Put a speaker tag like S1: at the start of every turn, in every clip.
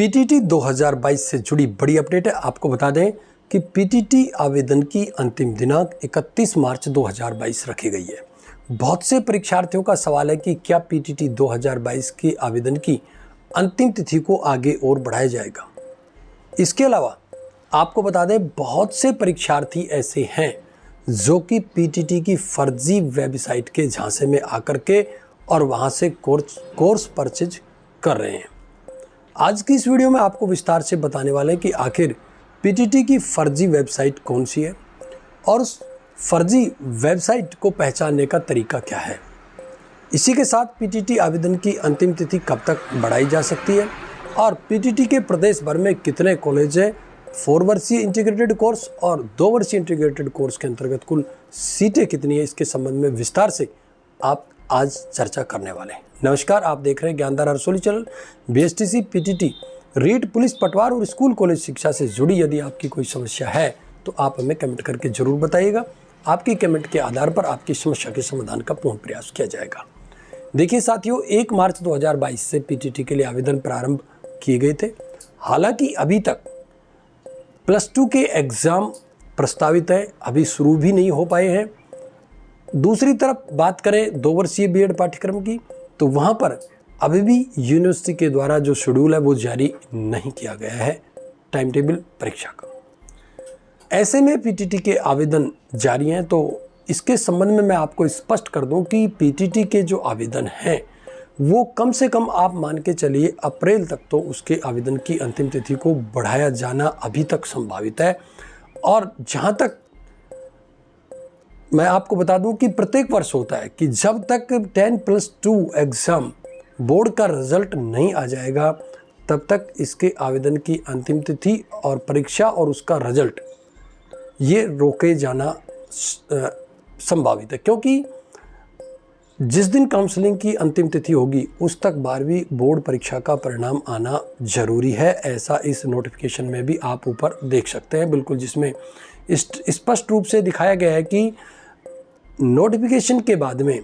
S1: PTT 2022 से जुड़ी बड़ी अपडेट है। आपको बता दें कि पीटीटी आवेदन की अंतिम दिनांक 31 मार्च 2022 रखी गई है। बहुत से परीक्षार्थियों का सवाल है कि क्या पीटीटी 2022 के आवेदन की अंतिम तिथि को आगे और बढ़ाया जाएगा। इसके अलावा आपको बता दें बहुत से परीक्षार्थी ऐसे हैं जो कि पीटीटी की फर्जी वेबसाइट के झांसे में आकर के और वहां से कोर्स परचेज कर रहे हैं। आज की इस वीडियो में आपको विस्तार से बताने वाले हैं कि आखिर पीटीटी की फर्जी वेबसाइट कौन सी है और उस फर्जी वेबसाइट को पहचानने का तरीका क्या है। इसी के साथ पीटीटी आवेदन की अंतिम तिथि कब तक बढ़ाई जा सकती है और पीटीटी के प्रदेश भर में कितने कॉलेज हैं, 4 वर्षीय इंटीग्रेटेड कोर्स और 2 वर्षीय इंटीग्रेटेड कोर्स के अंतर्गत कुल सीटें कितनी है, इसके संबंध में विस्तार से आप आज चर्चा करने वाले हैं। नमस्कार, आप देख रहे हैं ज्ञानधार रसोली channel. BSTC, PTT, REET, police, पटवार और स्कूल कॉलेज शिक्षा से जुड़ी यदि आपकी कोई समस्या है तो आप हमें कमेंट करके जरूर बताइएगा। आपकी कमेंट के आधार पर आपकी समस्या के समाधान का पूर्ण प्रयास किया जाएगा। देखिए साथियों, 1 मार्च 2022 से पीटीटी के लिए आवेदन प्रारंभ किए गए थे। हालांकि अभी तक +2 के एग्ज़ाम प्रस्तावित है, अभी शुरू भी नहीं हो पाए हैं। दूसरी तरफ बात करें 2 वर्षीय बीएड पाठ्यक्रम की, तो वहाँ पर अभी भी यूनिवर्सिटी के द्वारा जो शेड्यूल है वो जारी नहीं किया गया है, टाइम टेबल परीक्षा का। ऐसे में पीटीटी के आवेदन जारी हैं, तो इसके संबंध में मैं आपको स्पष्ट कर दूं कि पीटीटी के जो आवेदन हैं वो कम से कम आप मान के चलिए अप्रैल तक तो उसके आवेदन की अंतिम तिथि को बढ़ाया जाना अभी तक संभावित है। और जहाँ तक मैं आपको बता दूं कि प्रत्येक वर्ष होता है कि जब तक 10+2 एग्ज़ाम बोर्ड का रिजल्ट नहीं आ जाएगा तब तक इसके आवेदन की अंतिम तिथि और परीक्षा और उसका रिजल्ट ये रोके जाना संभावित है, क्योंकि जिस दिन काउंसलिंग की अंतिम तिथि होगी उस तक 12वीं बोर्ड परीक्षा का परिणाम आना जरूरी है। ऐसा इस नोटिफिकेशन में भी आप ऊपर देख सकते हैं, बिल्कुल, जिसमें स्पष्ट रूप से दिखाया गया है कि नोटिफिकेशन के बाद में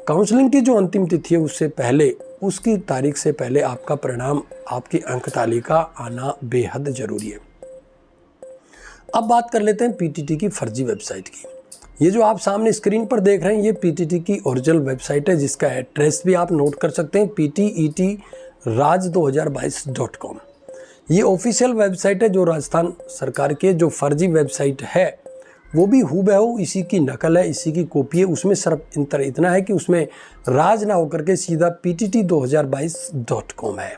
S1: काउंसलिंग की जो अंतिम तिथि है उससे पहले, उसकी तारीख से पहले आपका परिणाम, आपकी अंक तालिका आना बेहद जरूरी है। अब बात कर लेते हैं पीटीटी की फर्जी वेबसाइट की। ये जो आप सामने स्क्रीन पर देख रहे हैं ये पीटीटी की ओरिजिनल वेबसाइट है, जिसका एड्रेस भी आप नोट कर सकते हैं, ptetraj2022.com। ये ऑफिशियल वेबसाइट है जो राजस्थान सरकार के जो फर्जी वेबसाइट है वो भी हूबहू इसी की नकल है, इसी की कॉपी है। उसमें सिर्फ इतना है कि उसमें राज ना होकर के सीधा ptt2022.com है।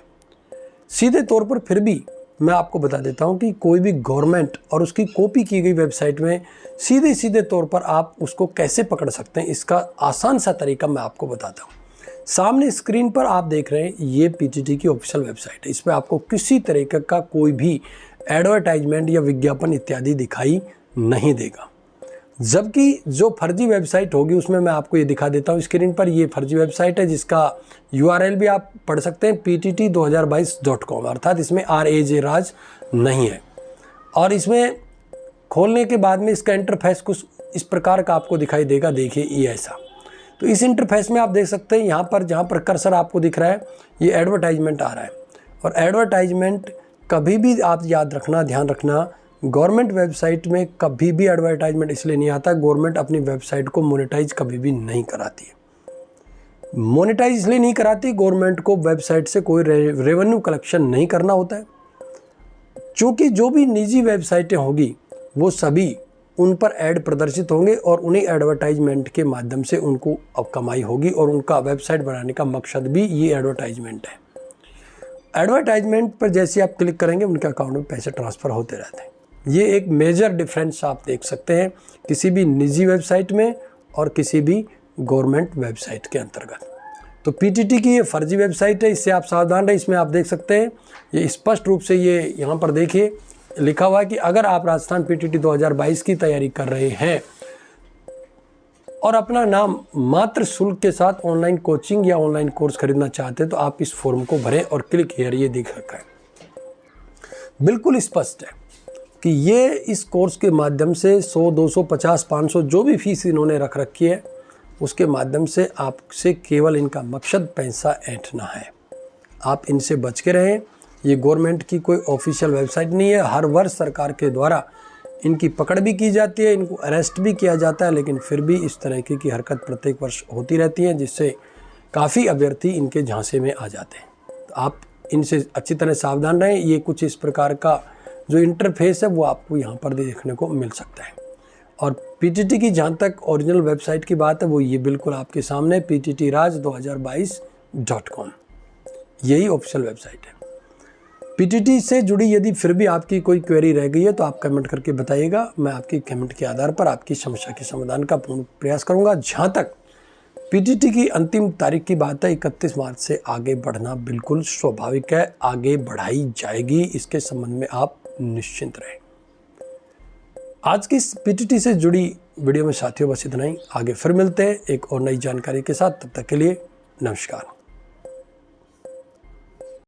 S1: सीधे तौर पर फिर भी मैं आपको बता देता हूं कि कोई भी गवर्नमेंट और उसकी कॉपी की गई वेबसाइट में सीधे तौर पर आप उसको कैसे पकड़ सकते हैं, इसका आसान सा तरीका मैं आपको बताता हूं। सामने स्क्रीन पर आप देख रहे हैं ये पीटीटी की ऑफिशियल वेबसाइट है। इसमें आपको किसी तरीके का कोई भी एडवर्टाइजमेंट या विज्ञापन इत्यादि दिखाई नहीं देगा। जबकि जो फर्जी वेबसाइट होगी उसमें मैं आपको ये दिखा देता हूँ स्क्रीन पर, ये फर्जी वेबसाइट है जिसका URL भी आप पढ़ सकते हैं, ptt2022.com, अर्थात इसमें RAJ नहीं है। और इसमें खोलने के बाद में इसका इंटरफेस कुछ इस प्रकार का आपको दिखाई देगा। देखिए ये ऐसा, तो इस इंटरफेस में आप देख सकते हैं यहाँ पर जहाँ पर कर्सर आपको दिख रहा है ये एडवर्टाइजमेंट आ रहा है। और एडवर्टाइजमेंट कभी भी आप याद रखना, ध्यान रखना, गवर्नमेंट वेबसाइट में कभी भी एडवर्टाइजमेंट इसलिए नहीं आता, गवर्नमेंट अपनी वेबसाइट को मोनेटाइज कभी भी नहीं कराती है। मोनेटाइज इसलिए नहीं कराती, गवर्नमेंट को वेबसाइट से कोई रेवेन्यू कलेक्शन नहीं करना होता है। क्योंकि जो भी निजी वेबसाइटें होगी वो सभी उन पर ऐड प्रदर्शित होंगे और उन्हीं एडवर्टाइजमेंट के माध्यम से उनको अब कमाई होगी और उनका वेबसाइट बनाने का मकसद भी ये एडवर्टाइजमेंट है। एडवर्टाइजमेंट पर जैसे आप क्लिक करेंगे उनके अकाउंट में पैसे ट्रांसफ़र होते रहते हैं। ये एक मेजर डिफरेंस आप देख सकते हैं किसी भी निजी वेबसाइट में और किसी भी गवर्नमेंट वेबसाइट के अंतर्गत। तो पीटीटी की ये फर्जी वेबसाइट है, इससे आप सावधान रहे। इसमें आप देख सकते हैं ये स्पष्ट रूप से ये यहाँ पर देखिए लिखा हुआ है कि अगर आप राजस्थान पीटीटी 2022 की तैयारी कर रहे हैं और अपना नाम मात्र शुल्क के साथ ऑनलाइन कोचिंग या ऑनलाइन कोर्स खरीदना चाहते हैं तो आप इस फॉर्म को भरें और क्लिक हियर, ये दिख रखा है। बिल्कुल स्पष्ट है कि ये इस कोर्स के माध्यम से 100, 200, 50, 500 जो भी फीस इन्होंने रख रखी है उसके माध्यम से आपसे केवल इनका मकसद पैसा ऐंठना है। आप इनसे बच के रहें ये गवर्नमेंट की कोई ऑफिशियल वेबसाइट नहीं है। हर वर्ष सरकार के द्वारा इनकी पकड़ भी की जाती है, इनको अरेस्ट भी किया जाता है, लेकिन फिर भी इस तरीके की हरकत प्रत्येक वर्ष होती रहती है, जिससे काफ़ी अभ्यर्थी इनके झांसे में आ जाते हैं। तो आप इनसे अच्छी तरह सावधान रहें। ये कुछ इस प्रकार का जो इंटरफेस है वो आपको यहाँ पर देखने को मिल सकता है। और पीटीटी की जहाँ तक ओरिजिनल वेबसाइट की बात है वो ये बिल्कुल आपके सामने pttraj2022.com, यही ऑफिशियल वेबसाइट है। पीटीटी से जुड़ी यदि फिर भी आपकी कोई क्वेरी रह गई है तो आप कमेंट करके बताइएगा। मैं आपकी कमेंट के आधार पर आपकी समस्या के समाधान का पूर्ण प्रयास करूंगा। जहाँ तक पीटीटी की अंतिम तारीख की बात है 31 मार्च से आगे बढ़ना बिल्कुल स्वाभाविक है, आगे बढ़ाई जाएगी, इसके संबंध में आप निश्चिंत रहें। आज की इस पीटीटी से जुड़ी वीडियो में साथियों बस इतना ही। आगे फिर मिलते हैं एक और नई जानकारी के साथ। तब तक के लिए नमस्कार।